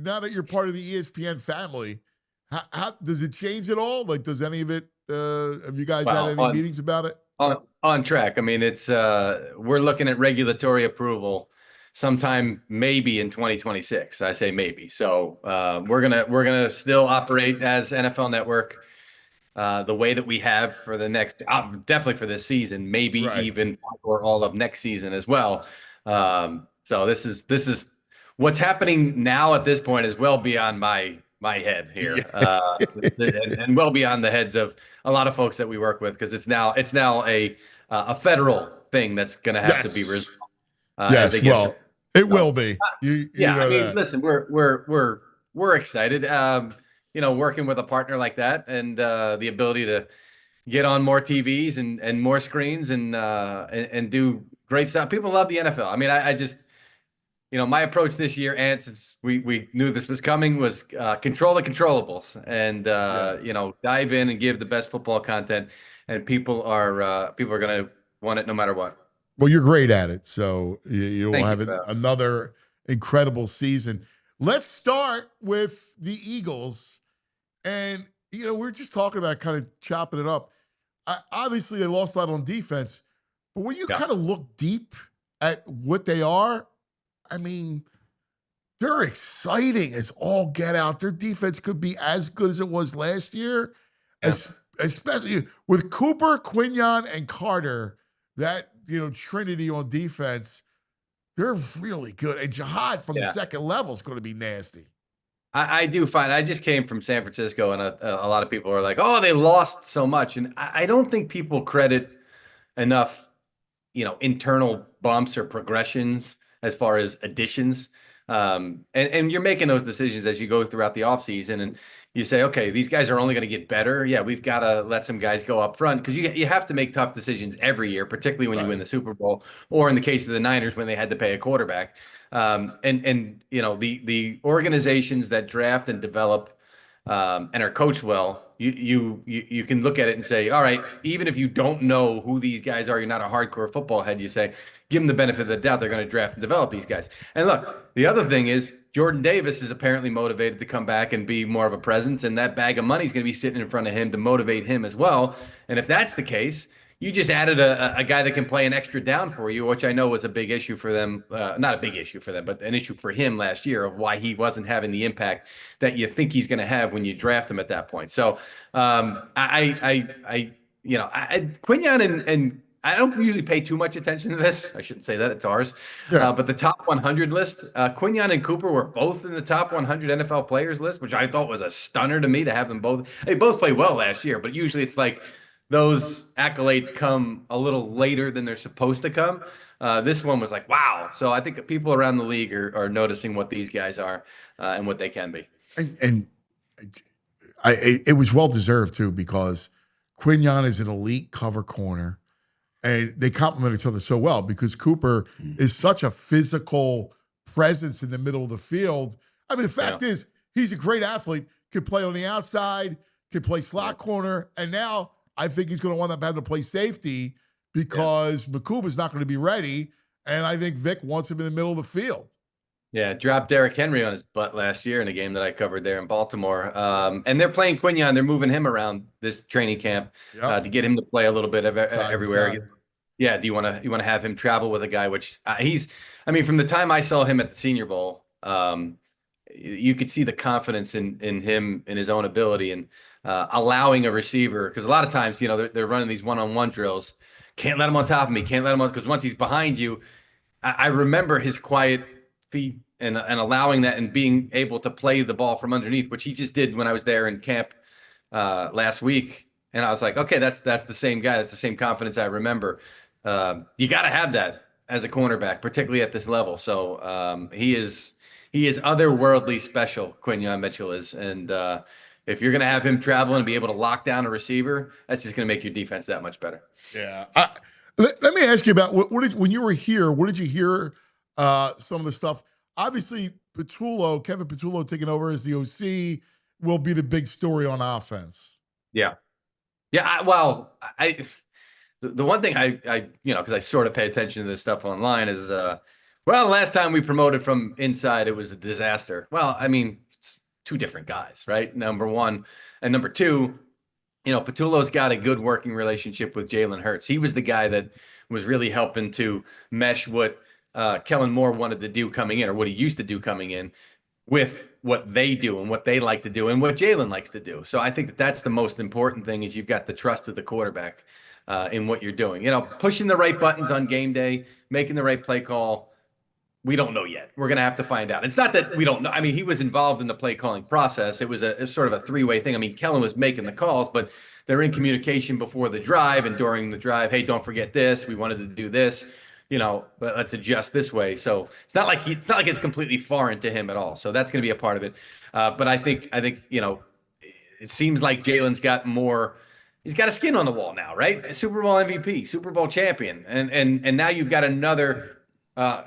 now that you're part of the ESPN family, how does it change at all? Like, does any of it? Have you guys had Well, any meetings about it? on track. I mean, it's we're looking at regulatory approval sometime maybe in 2026. I say maybe. So we're gonna still operate as NFL Network the way that we have for the next, definitely for this season, maybe Right. even or all of next season as well. So this is what's happening now at this point is well beyond my head Yeah. here, and well beyond the heads of a lot of folks that we work with because it's now a federal thing that's going to have to be resolved Yes. as they Yes. get through. Well, it will So be. You yeah, I know mean, that. listen, we're excited. Working with a partner like that and the ability to get on more TVs and more screens and do great stuff. People love the NFL. I mean, I just my approach this year, and since we knew this was coming, was control the controllables and Yeah. dive in and give the best football content, and people are gonna want it no matter what. Well, you're great at it, so you'll Thank you, have pal. another incredible season. Let's start with the Eagles, and we're just talking about kind of chopping it up. Obviously, they lost a lot on defense, but when you Yeah. kind of look deep at what they are, I mean, they're exciting as all get out. Their defense could be as good as it was last year, Yeah. especially with Cooper, Quinion, and Carter. That trinity on defense, they're really good. And Jihad from the Yeah. second level is going to be nasty. I do find I just came from San Francisco, and a lot of people are like, "Oh, they lost so much," and I don't think people credit enough, internal bumps or progressions as far as additions. And you're making those decisions as you go throughout the offseason, and you say, okay, these guys are only going to get better. Yeah, we've got to let some guys go up front because you have to make tough decisions every year, particularly when you win Right. the Super Bowl, or in the case of the Niners when they had to pay a quarterback. And the organizations that draft and develop and are coached well, you can look at it and say, all right, even if you don't know who these guys are, you're not a hardcore football head, you say, give them the benefit of the doubt, they're going to draft and develop these guys. And look, the other thing is Jordan Davis is apparently motivated to come back and be more of a presence, and that bag of money is going to be sitting in front of him to motivate him as well. And if that's the case, you just added a guy that can play an extra down for you, which I know was a big issue for them. Not a big issue for them, but an issue for him last year of why he wasn't having the impact that you think he's going to have when you draft him at that point. So Quinion and I don't usually pay too much attention to this. I shouldn't say that, it's ours. Yeah. But the top 100 list, Quinion and Cooper were both in the top 100 NFL players list, which I thought was a stunner to me to have them both. They both played well last year, but usually it's like those accolades come a little later than they're supposed to come. This one was like, wow. So I think people around the league are noticing what these guys are and what they can be. And it was well deserved too because Quinion is an elite cover corner. And they complement each other so well because Cooper is such a physical presence in the middle of the field. I mean, the fact is, he's a great athlete, can play on the outside, can play slot corner, and now I think he's going to wind up having to play safety because Makuba's not going to be ready, and I think Vic wants him in the middle of the field. Yeah, dropped Derrick Henry on his butt last year in a game that I covered there in Baltimore. And they're playing Quinion. They're moving him around this training camp to get him to play a little bit of everywhere. Yeah, do you want to have him travel with a guy which I mean, from the time I saw him at the Senior Bowl, you could see the confidence in him, in his own ability, and allowing a receiver, because a lot of times, they're running these one-on-one drills. Can't let him on top of me. Can't let him on, because once he's behind you, I remember his quiet feet and allowing that and being able to play the ball from underneath, which he just did when I was there in camp last week. And I was like, okay, that's the same guy. That's the same confidence I remember. You got to have that as a cornerback, particularly at this level. So he is otherworldly special. Quinion Mitchell is, and if you're going to have him travel and be able to lock down a receiver, that's just going to make your defense that much better. Yeah. Let me ask you about when you were here. What did you hear? Some of the stuff. Obviously, Kevin Petullo taking over as the OC will be the big story on offense. Yeah. Yeah. The one thing I because I sort of pay attention to this stuff online is Well, last time we promoted from inside, it was a disaster. Well, I mean, it's two different guys, right? Number one. And number two, Patullo's got a good working relationship with Jalen Hurts. He was the guy that was really helping to mesh what Kellen Moore wanted to do coming in, or what he used to do coming in, with what they do and what they like to do and what Jalen likes to do. So I think that that's the most important thing is you've got the trust of the quarterback in what you're doing. Pushing the right buttons on game day, making the right play call. We don't know yet. We're going to have to find out. It's not that we don't know. I mean, he was involved in the play calling process. It was sort of a three-way thing. I mean, Kellen was making the calls, but they're in communication before the drive and during the drive. Hey, don't forget this. We wanted to do this. But let's adjust this way. So it's not like it's completely foreign to him at all. So that's going to be a part of it. But I think it seems like Jalen's got more. He's got a skin on the wall now, right? A Super Bowl MVP, Super Bowl champion, and now you've got another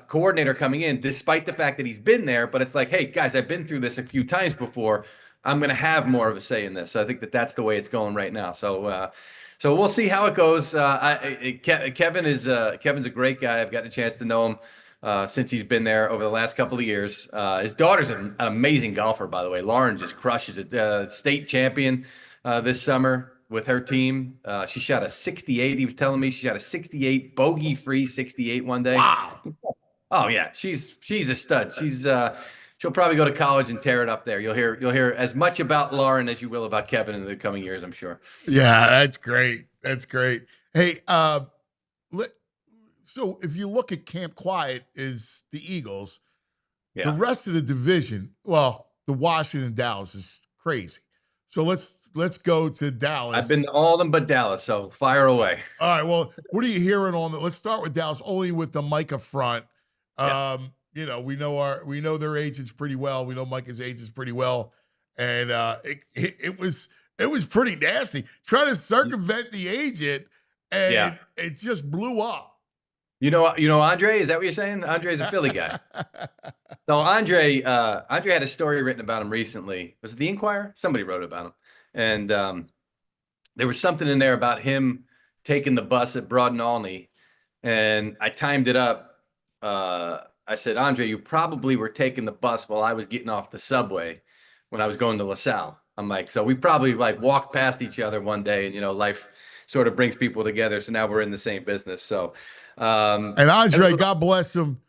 coordinator coming in, despite the fact that he's been there. But it's like, hey, guys, I've been through this a few times before. I'm going to have more of a say in this. So I think that that's the way it's going right now. So we'll see how it goes. Kevin's a great guy. I've gotten a chance to know him since he's been there over the last couple of years. His daughter's an amazing golfer, by the way. Lauren just crushes it. State champion this summer with her team. She shot a 68. He was telling me she shot a 68, bogey-free 68 one day. Wow. Oh yeah, she's a stud. She'll probably go to college and tear it up there. You'll hear as much about Lauren as you will about Kevin in the coming years, I'm sure. Yeah, that's great. That's great. Hey, so if you look at Camp Quiet is the Eagles, Yeah. the rest of the division, well, the Washington Dallas is crazy. So let's go to Dallas. I've been to all of them but Dallas, so fire away. All right. Well, what are you hearing on that? Let's start with Dallas, only with the Micah front. Yeah. We know their agents pretty well. We know Micah's agents pretty well, and it was pretty nasty trying to circumvent the agent, and it just blew up. Andre, is that what you're saying? Andre's a Philly guy. So Andre had a story written about him recently. Was it the Inquirer? Somebody wrote about him, and there was something in there about him taking the bus at Broad and Olney, and I timed it up. I said, Andre, you probably were taking the bus while I was getting off the subway when I was going to LaSalle. I'm like, so we probably walked past each other one day, and life sort of brings people together. So now we're in the same business. So, and Andre, God bless him,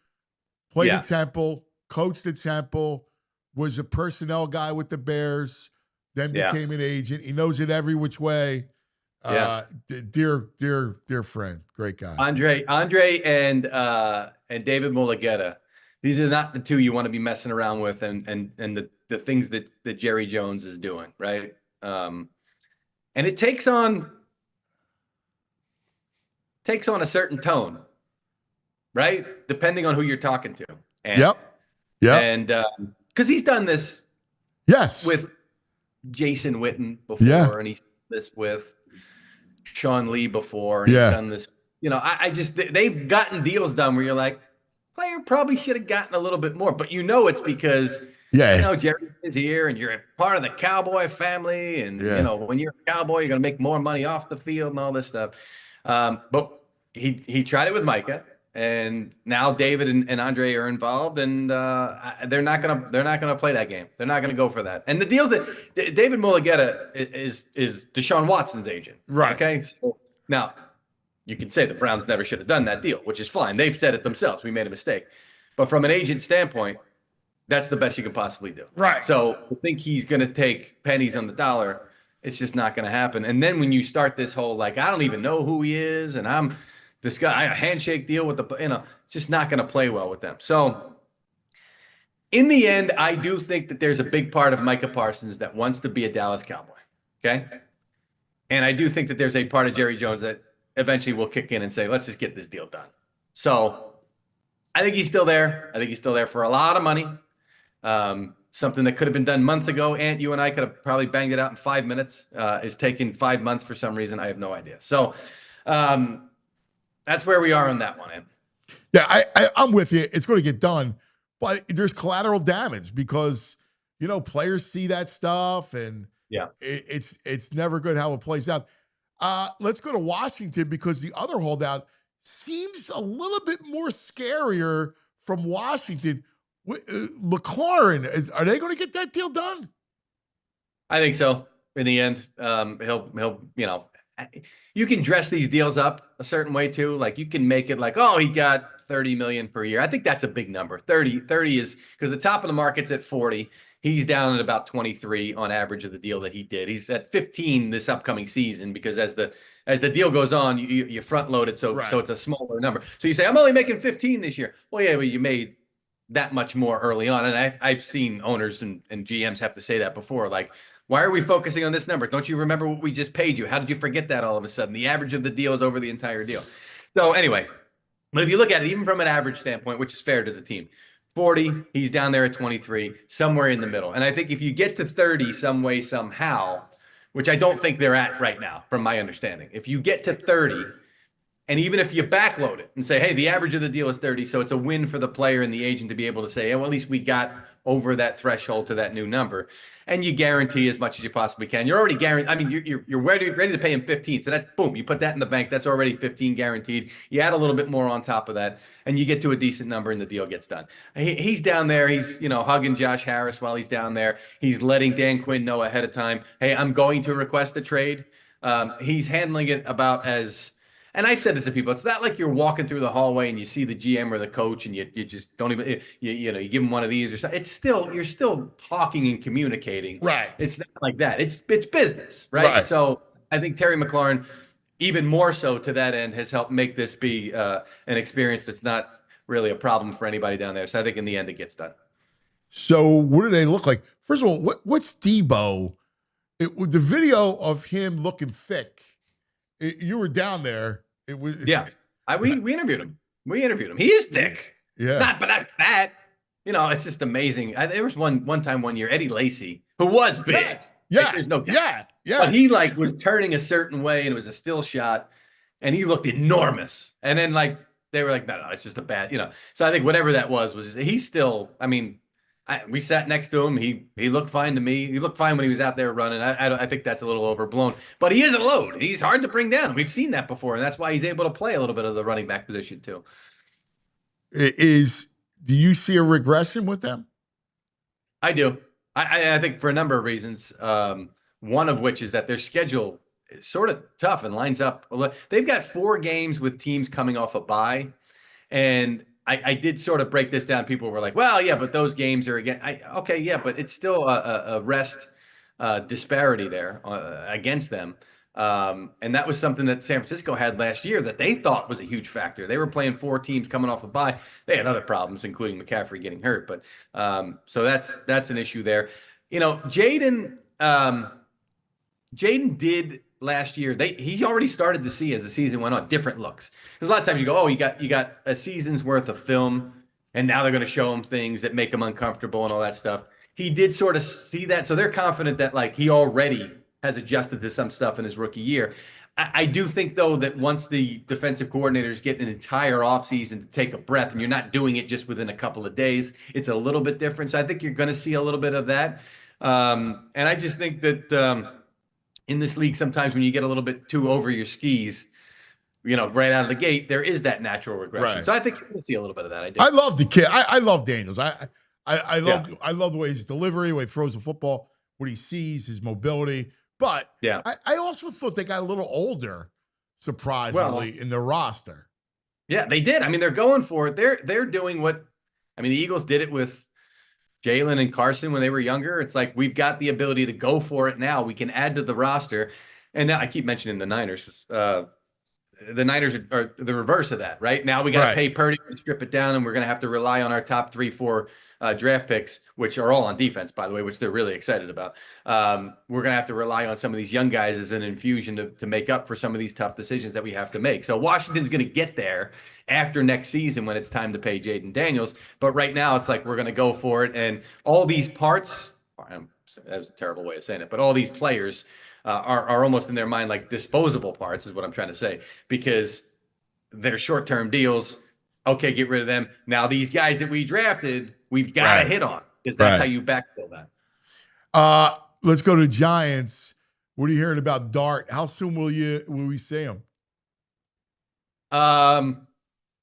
played at Temple, coached at Temple, was a personnel guy with the Bears, then became an agent. He knows it every which way. Dear friend, great guy. Andre and David Mulugeta. These are not the two you want to be messing around with, and the things that Jerry Jones is doing, right? And it takes on a certain tone, right? Depending on who you're talking to. And, yep. And because he's done this, with Jason Witten before, and he's done this with Sean Lee before, and he's done this. They've gotten deals done where you're like, player probably should have gotten a little bit more, but it's because Jerry is here and you're a part of the Cowboy family, and when you're a Cowboy, you're gonna make more money off the field and all this stuff. But he tried it with Micah, and now David and Andre are involved, and they're not gonna play that game. They're not gonna go for that. And the deals that David Mulugeta is Deshaun Watson's agent, right? Okay, so now you can say the Browns never should have done that deal, which is fine. They've said it themselves. We made a mistake. But from an agent standpoint, that's the best you can possibly do. Right. So I think he's going to take pennies on the dollar. It's just not going to happen. And then when you start this whole, I don't even know who he is, and I'm this guy, a handshake deal with it's just not going to play well with them. So in the end, I do think that there's a big part of Micah Parsons that wants to be a Dallas Cowboy. Okay. And I do think that there's a part of Jerry Jones that eventually will kick in and say, let's just get this deal done. So I think he's still there. I think he's still there for a lot of money. Something that could have been done months ago. Ant, you and I could have probably banged it out in 5 minutes. Is taking 5 months for some reason. I have no idea. So that's where we are on that one, Ant. Yeah, I'm with you. It's going to get done. But there's collateral damage because, players see that stuff, and it's never good how it plays out. Let's go to Washington because the other holdout seems a little bit more scarier from Washington. McLaurin, are they going to get that deal done? I think so. In the end, he'll you can dress these deals up a certain way too. Like you can make it like, oh, he got 30 million per year. I think that's a big number. 30 is because the top of the market's at 40. He's down at about 23 on average of the deal that he did. He's at 15 this upcoming season because as the deal goes on, you front load it so it's a smaller number. So you say, I'm only making 15 this year. Well, yeah, but you made that much more early on. And I've seen owners and GMs have to say that before. Like, why are we focusing on this number? Don't you remember what we just paid you? How did you forget that all of a sudden? The average of the deal is over the entire deal. So anyway, but if you look at it, even from an average standpoint, which is fair to the team, 40, he's down there at 23, somewhere in the middle. And I think if you get to 30 some way, somehow, which I don't think they're at right now, from my understanding, if you get to 30, and even if you backload it and say, hey, the average of the deal is 30, so it's a win for the player and the agent to be able to say, well, at least we got over that threshold to that new number. And you guarantee as much as you possibly can. You're already guaranteed. I mean, you're ready to pay him 15. So that's boom, you put that in the bank. That's already 15 guaranteed. You add a little bit more on top of that, and you get to a decent number, and the deal gets done. He's down there. He's hugging Josh Harris while he's down there. He's letting Dan Quinn know ahead of time, hey, I'm going to request a trade. He's handling it about as. And I've said this to people. It's not like you're walking through the hallway and you see the GM or the coach and you just don't even you give them one of these or something. It's still you're still talking and communicating. Right. It's not like that. It's business, right? So I think Terry McLaurin, even more so to that end, has helped make this be an experience that's not really a problem for anybody down there. So I think in the end it gets done. So what do they look like? First of all, what's Debo? The video of him looking thick. You were down there. It was we interviewed him. He is thick. Yeah. But not fat. It's just amazing. There was one time one year, Eddie Lacy, who was big. Yeah. There's no doubt. Yeah. But he was turning a certain way and it was a still shot and he looked enormous. And then they were like, no, it's just a bad, So I think whatever that was just, he's still, I mean, we sat next to him. He looked fine to me. He looked fine when he was out there running. I think that's a little overblown, but he is a load. He's hard to bring down. We've seen that before, and that's why he's able to play a little bit of the running back position too. Do you see a regression with them? I do. I think for a number of reasons. One of which is that their schedule is sort of tough and lines up. They've got 4 games with teams coming off a bye, and I did sort of break this down. People were like, well, yeah, but those games are but it's still a rest disparity there against them. And that was something that San Francisco had last year that they thought was a huge factor. They were playing 4 teams coming off a bye. They had other problems, including McCaffrey getting hurt. But so that's an issue there. Jaden did last year. He already started to see as the season went on different looks. Because a lot of times you go, oh, you got a season's worth of film, and now they're going to show him things that make him uncomfortable and all that stuff. He did sort of see that, so they're confident that he already has adjusted to some stuff in his rookie year. I do think though that once the defensive coordinators get an entire offseason to take a breath, and you're not doing it just within a couple of days, it's a little bit different. So I think you're going to see a little bit of that. And I just think that in this league, sometimes when you get a little bit too over your skis, right out of the gate, there is that natural regression. Right. So I think you're going to see a little bit of that. I love the kid. I love Daniels. I love the way his delivery, the way he throws the football, what he sees, his mobility. But I also thought they got a little older, surprisingly, in their roster. Yeah, they did. I mean, they're going for it. They're doing what the Eagles did it with Jalen and Carson when they were younger. It's like we've got the ability to go for it now. We can add to the roster. And now I keep mentioning the Niners. The Niners are the reverse of that, right? Now we got to pay Purdy and strip it down, and we're going to have to rely on our top 3-4 draft picks, which are all on defense, by the way, which they're really excited about. We're going to have to rely on some of these young guys as an infusion to make up for some of these tough decisions that we have to make. So Washington's going to get there after next season when it's time to pay Jaden Daniels. But right now it's like we're going to go for it. And all these parts, that was a terrible way of saying it, but all these players are almost in their mind like disposable parts is what I'm trying to say, because they're short-term deals. Okay, get rid of them. Now these guys that we drafted, we've got to hit on, because that's how you backfill that. Let's go to Giants. What are you hearing about Dart? How soon will we see him?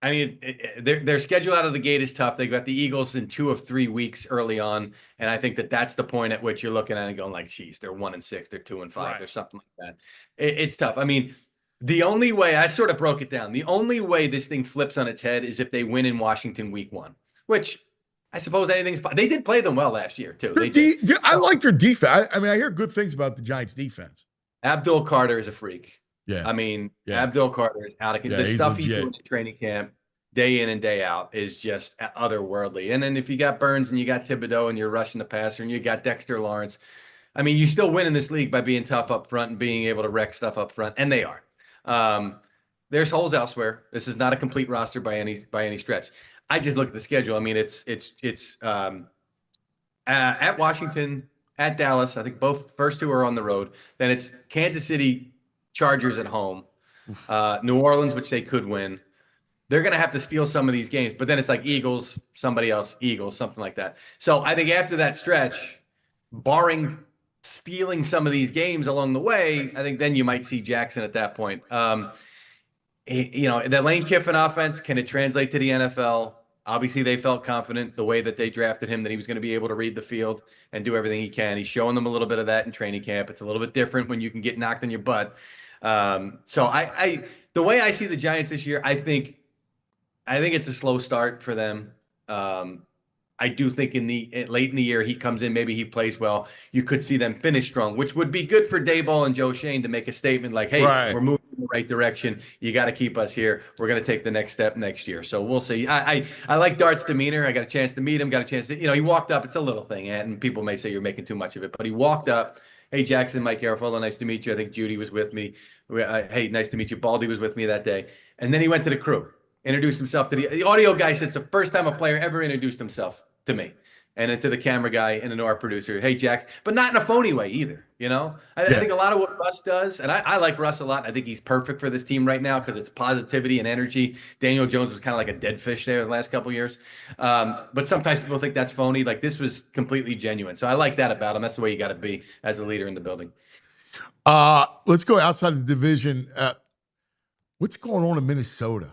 I mean, their schedule out of the gate is tough. They got the Eagles in 2 of 3 weeks early on, and I think that's the point at which you're looking at it and going like, "Geez, they're 1-6, they're 2-5, Right. they're something like that." It's tough. I mean, the only way I sort of broke it down, the only way this thing flips on its head is if they win in Washington week 1, which I suppose anything's. They did play them well last year too. They did. I like their defense. I mean, I hear good things about the Giants' defense. Abdul Carter is a freak. Yeah. I mean, Abdul Carter is out of the stuff he's doing in training camp, day in and day out, is just otherworldly. And then if you got Burns and you got Thibodeau and you're rushing the passer and you got Dexter Lawrence, I mean, you still win in this league by being tough up front and being able to wreck stuff up front, and they are. There's holes elsewhere. This is not a complete roster by any stretch. I just look at the schedule. I mean, it's at Washington, at Dallas. I think both first two are on the road. Then it's Kansas City Chargers at home, New Orleans, which they could win. They're going to have to steal some of these games, but then it's like Eagles, somebody else, Eagles, something like that. So I think after that stretch, barring stealing some of these games along the way, I think then you might see Jackson at that point. The Lane Kiffin offense, can it translate to the NFL? Obviously, they felt confident the way that they drafted him that he was going to be able to read the field and do everything he can. He's showing them a little bit of that in training camp. It's a little bit different when you can get knocked on your butt. So the way I see the Giants this year, I think it's a slow start for them. I do think late in the year he comes in, maybe he plays well. You could see them finish strong, which would be good for Daboll and Joe Shane to make a statement like, "Hey, we're moving in the right direction. You got to keep us here. We're going to take the next step next year." So we'll see. I like Dart's demeanor. I got a chance to meet him. Got a chance to, he walked up. It's a little thing, and people may say you're making too much of it, but he walked up. "Hey, Jackson, Mike Garafolo, nice to meet you. I think Judy was with me. Hey, nice to meet you. Baldy was with me that day." And then he went to the crew, introduced himself to the audio guy. Said it's the first time a player ever introduced himself to me, and then to the camera guy and to our producer, "Hey, Jax," but not in a phony way either. I think a lot of what Russ does, and I like Russ a lot. I think he's perfect for this team right now because it's positivity and energy. Daniel Jones was kind of like a dead fish there the last couple of years. But sometimes people think that's phony. Like, this was completely genuine. So I like that about him. That's the way you got to be as a leader in the building. Let's go outside the division. What's going on in Minnesota?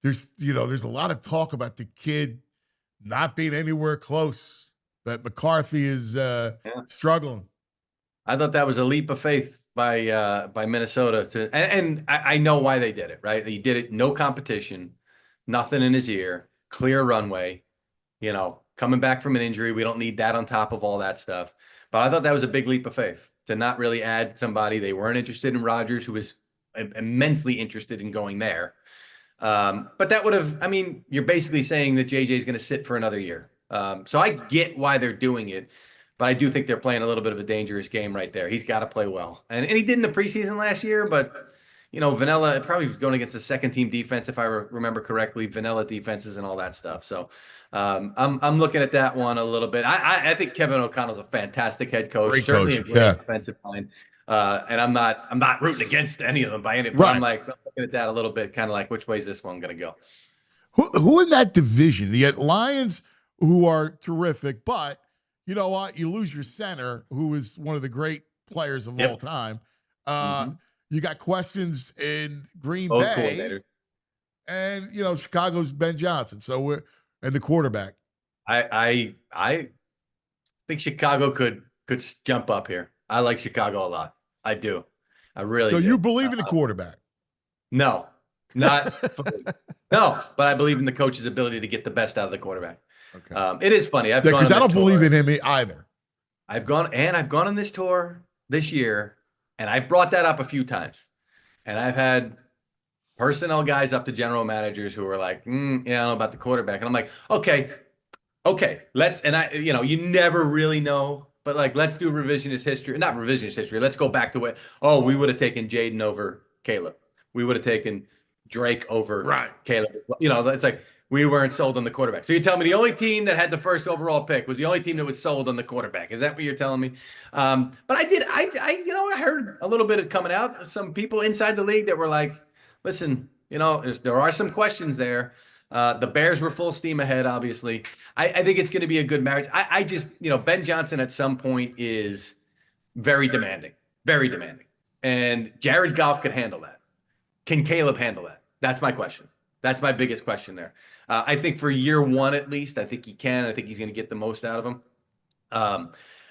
There's a lot of talk about the kid not being anywhere close, but McCarthy is struggling. I thought that was a leap of faith by Minnesota and I know why they did it, right? He did it, no competition, nothing in his ear, clear runway, coming back from an injury. We don't need that on top of all that stuff. But I thought that was a big leap of faith to not really add somebody. They weren't interested in Rodgers, who was immensely interested in going there. But that would have, you're basically saying that JJ is going to sit for another year. So I get why they're doing it, but I do think they're playing a little bit of a dangerous game right there. He's got to play well. And he did in the preseason last year, but Vanilla probably was going against the second team defense, if I remember correctly, Vanilla defenses and all that stuff. So I'm looking at that one a little bit. I think Kevin O'Connell's a fantastic head coach. Great certainly coach. A great offensive line. And I'm not rooting against any of them by any, but I'm looking at that a little bit, kind of like, which way is this one going to go? Who in that division? You get Lions, who are terrific, but you know what? You lose your center, who is one of the great players of all time. You got questions in Green Bay, and Chicago's Ben Johnson. So and the quarterback. I think Chicago could jump up here. I like Chicago a lot. I do. I really do. So you believe in the quarterback? No, not fully. No, but I believe in the coach's ability to get the best out of the quarterback. Okay. It is funny. Because I don't believe in him either. I've gone on this tour this year, and I brought that up a few times. And I've had personnel guys up to general managers who are like, I don't know about the quarterback. And I'm like, okay, let's, and you never really know. But let's do revisionist history. Not revisionist history. Let's go back to we would have taken Jaden over Caleb. We would have taken Drake over Caleb. It's like we weren't sold on the quarterback. So you tell me the only team that had the first overall pick was the only team that was sold on the quarterback. Is that what you're telling me? But I heard a little bit of coming out. Some people inside the league that were like, listen, there are some questions there. The Bears were full steam ahead, obviously. I think it's going to be a good marriage. I just, Ben Johnson at some point is very demanding. Very demanding. And Jared Goff could handle that. Can Caleb handle that? That's my question. That's my biggest question there. I think for year one, at least, I think he can. I think he's going to get the most out of him.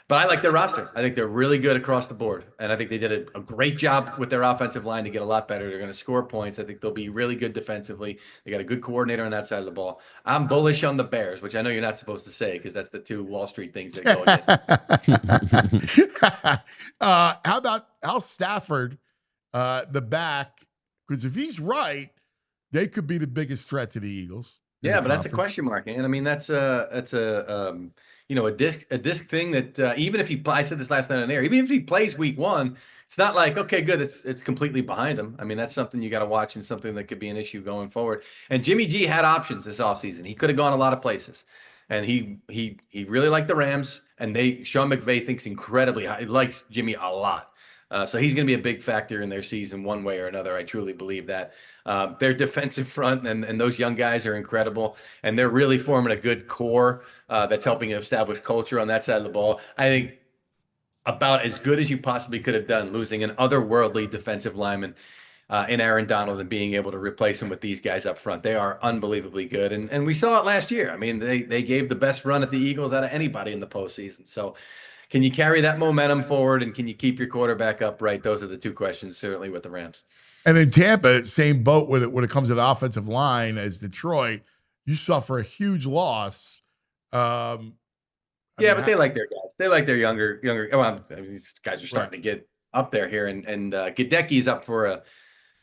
But I like their roster. I think they're really good across the board. And I think they did a great job with their offensive line to get a lot better. They're going to score points. I think they'll be really good defensively. They got a good coordinator on that side of the ball. I'm bullish on the Bears, which I know you're not supposed to say because that's the two Wall Street things that go against. How about Al Stafford, the back? Because if he's right, they could be the biggest threat to the Eagles. Yeah, but that's a question mark, and I mean that's a disc thing that even if I said this last night on air, even if he plays week one, it's not like okay, good, it's completely behind him. I mean that's something you got to watch and something that could be an issue going forward. And Jimmy G had options this offseason. He could have gone a lot of places, and he really liked the Rams. And Sean McVay thinks incredibly high. He likes Jimmy a lot. So he's going to be a big factor in their season one way or another. I truly believe that. Their defensive front and those young guys are incredible, and they're really forming a good core that's helping establish culture on that side of the ball. I think about as good as you possibly could have done, losing an otherworldly defensive lineman in Aaron Donald and being able to replace him with these guys up front. They are unbelievably good, and we saw it last year. I mean, they gave the best run at the Eagles out of anybody in the postseason. So can you carry that momentum forward, and can you keep your quarterback upright? Those are the two questions, certainly, with the Rams. And in Tampa, same boat when it comes to the offensive line as Detroit. You suffer a huge loss. But they like their guys. They like their younger. Well, I mean, these guys are starting to get up there here, and Gadecki's up for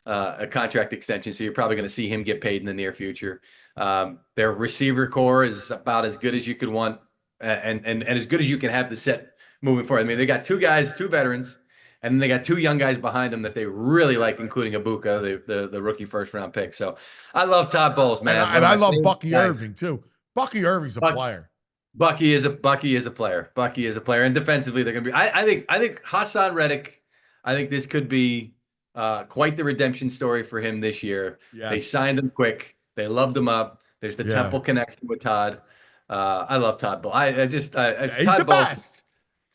a contract extension, so you're probably going to see him get paid in the near future. Their receiver core is about as good as you could want, and as good as you can have the set moving forward. I mean, they got two veterans, and then they got two young guys behind them that they really like, including Ibuka, the rookie first-round pick. So I love Todd Bowles, man. And I love Bucky Irving, too. Bucky Irving's a player. Bucky is a player. Bucky is a player. And defensively, they're going to be – I think Hassan Reddick, I think this could be quite the redemption story for him this year. Yes. They signed him quick. They loved him up. There's the Temple connection with Todd. I love Todd Bowles. He's Todd the Bowles, best.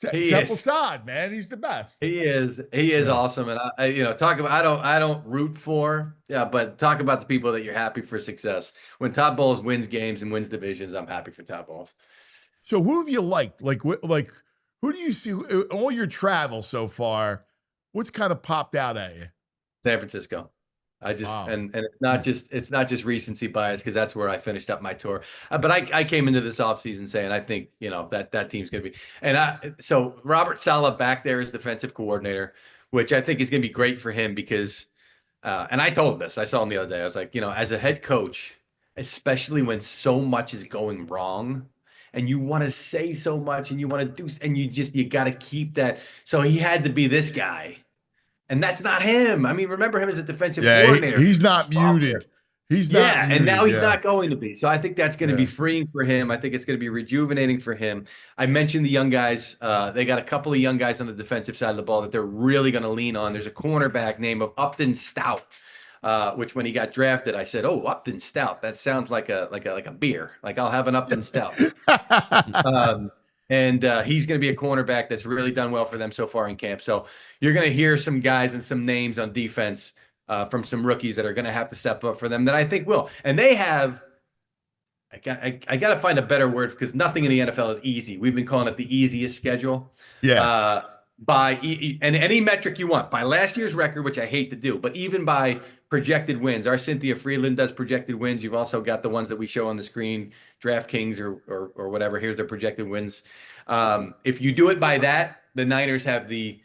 Temple Todd, man, he's the best. He is awesome. And talk about I don't root for, but talk about the people that you're happy for success. When Todd Bowles wins games and wins divisions, I'm happy for Todd Bowles. So who have you liked? Like who do you see all your travel so far? What's kind of popped out at you? San Francisco. And it's not just recency bias because that's where I finished up my tour. But I came into this offseason saying I think that team's going to be. And so Robert Saleh back there as defensive coordinator, which I think is going to be great for him because and I told him this. I saw him the other day. I was like, as a head coach, especially when so much is going wrong, and you want to say so much, and you want to do, and you got to keep that. So he had to be this guy. And that's not him. I mean, remember him as a defensive coordinator. He's not muted. He's not muted. And now he's not going to be. So I think that's going to be freeing for him. I think it's going to be rejuvenating for him. I mentioned the young guys. They got a couple of young guys on the defensive side of the ball that they're really going to lean on. There's a cornerback named Upton Stout, which when he got drafted, I said, "Oh, Upton Stout. That sounds like a beer. Like I'll have an Upton Stout." And he's going to be a cornerback that's really done well for them so far in camp. So you're going to hear some guys and some names on defense from some rookies that are going to have to step up for them that I think will. And they have – I got to find a better word because nothing in the NFL is easy. We've been calling it the easiest schedule. Yeah. And any metric you want, by last year's record, which I hate to do, but even by projected wins. Our Cynthia Freeland does projected wins. You've also got the ones that we show on the screen, DraftKings or whatever. Here's their projected wins. If you do it by that, the Niners have the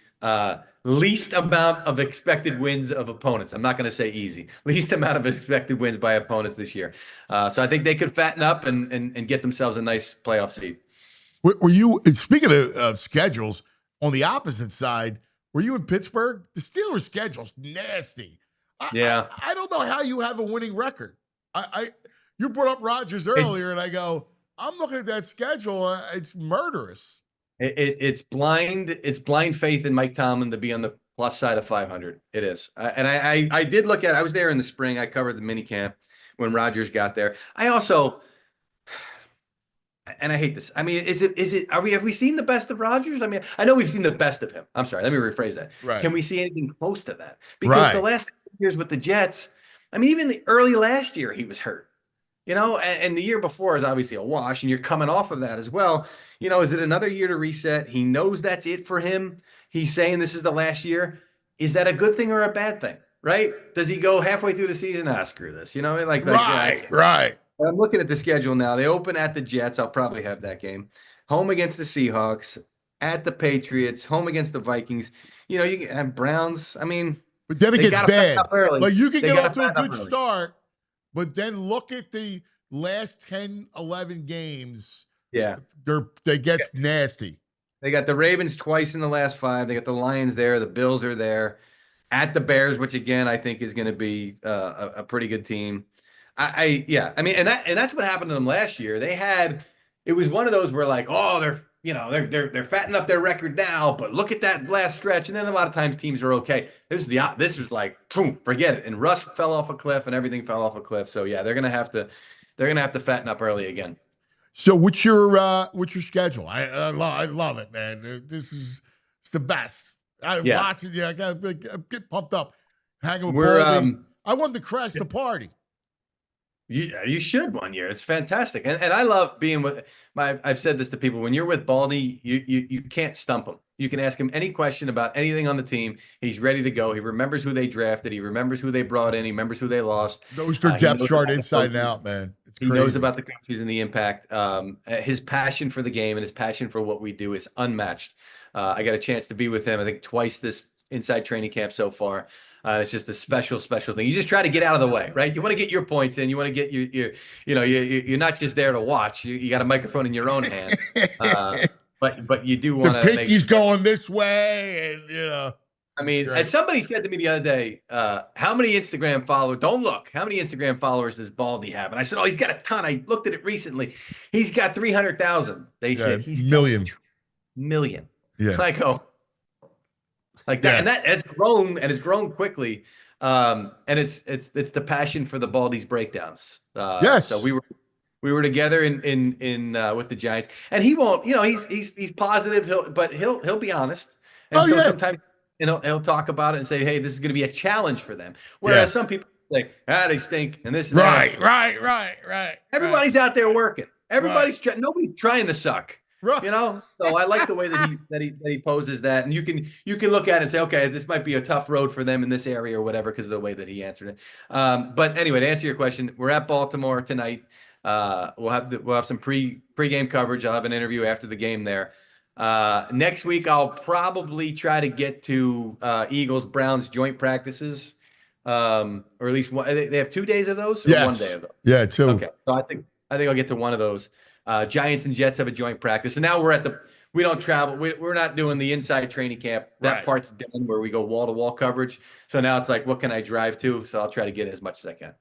least amount of expected wins of opponents. I'm not going to say easy. Least amount of expected wins by opponents this year. So I think they could fatten up and get themselves a nice playoff seed. Were you, speaking of schedules, on the opposite side, were you in Pittsburgh? The Steelers' schedule's nasty. I don't know how you have a winning record. You brought up Rodgers earlier, and I go, I'm looking at that schedule. It's murderous. It's blind faith in Mike Tomlin to be on the plus side of 500. It is. And I did look at it. I was there in the spring. I covered the mini camp when Rodgers got there. I also, and I hate this. I mean, have we seen the best of Rodgers? I mean, I know we've seen the best of him. I'm sorry. Let me rephrase that. Right. Can we see anything close to that? Because the last years with the Jets, I mean, even the early last year, he was hurt. And the year before is obviously a wash, and you're coming off of that as well. Is it another year to reset? He knows that's it for him. He's saying this is the last year. Is that a good thing or a bad thing? Right? Does he go halfway through the season? Screw this. Right. I'm looking at the schedule now. They open at the Jets. I'll probably have that game. Home against the Seahawks, at the Patriots, home against the Vikings. You can have Browns. I mean, but then it gets bad. Like you can get off to a good early. start, but then look at the last 10, 11 games. Yeah. They get nasty. They got the Ravens twice in the last 5. They got the Lions there. The Bills are there. At the Bears, which again I think is going to be a pretty good team. I mean, and that's what happened to them last year. It was one of those where like, oh, they're fattening up their record now, but look at that last stretch. And then a lot of times teams are okay. This was like, boom, forget it. And Russ fell off a cliff, and everything fell off a cliff. So yeah, they're gonna have to fatten up early again. So what's your schedule? I love it, man. It's the best. I'm watching you. I get pumped up. Hanging with Baldy. I wanted to crash the party. You should one year. It's fantastic. And I love being with I've said this to people. When you're with Baldy, you can't stump him. You can ask him any question about anything on the team. He's ready to go. He remembers who they drafted. He remembers who they brought in. He remembers who they lost. Knows their depth chart inside and out, man. He knows about the coaches and the impact. His passion for the game and his passion for what we do is unmatched. I got a chance to be with him, I think, twice this inside training camp so far. It's just a special thing. You just try to get out of the way, right? You want to get your points in. You want to get you're not just there to watch. You got a microphone in your own hand. But you do want to. The pinky's going this way, and I mean, as somebody said to me the other day, how many Instagram followers? Don't look. How many Instagram followers does Baldy have? And I said, oh, he's got a ton. I looked at it recently. He's got 300,000. They said he's million. Yeah. And I go like that, and that's grown, and it's grown quickly. And it's the passion for the Baldy's breakdowns. Yes. So we were together in with the Giants, and he won't. He's positive. He'll be honest. And sometimes he'll talk about it and say, hey, this is going to be a challenge for them. Whereas some people say, they stink, and this. And right. Everybody's out there working. Everybody's nobody's trying to suck. Right. So I like the way that he poses that, and you can look at it and say, okay, this might be a tough road for them in this area or whatever because of the way that he answered it. But anyway, to answer your question, we're at Baltimore tonight. We'll have some pre-game coverage. I'll have an interview after the game there. Next week, I'll probably try to get to Eagles-Browns joint practices, or at least one. They have 2 days of those, or 1 day of those. Yeah, 2. Okay, so I think I'll get to one of those. Giants and Jets have a joint practice, and now we don't travel. We're not doing the inside training camp. That part's done where we go wall-to-wall coverage. So now it's like, what can I drive to? So I'll try to get as much as I can.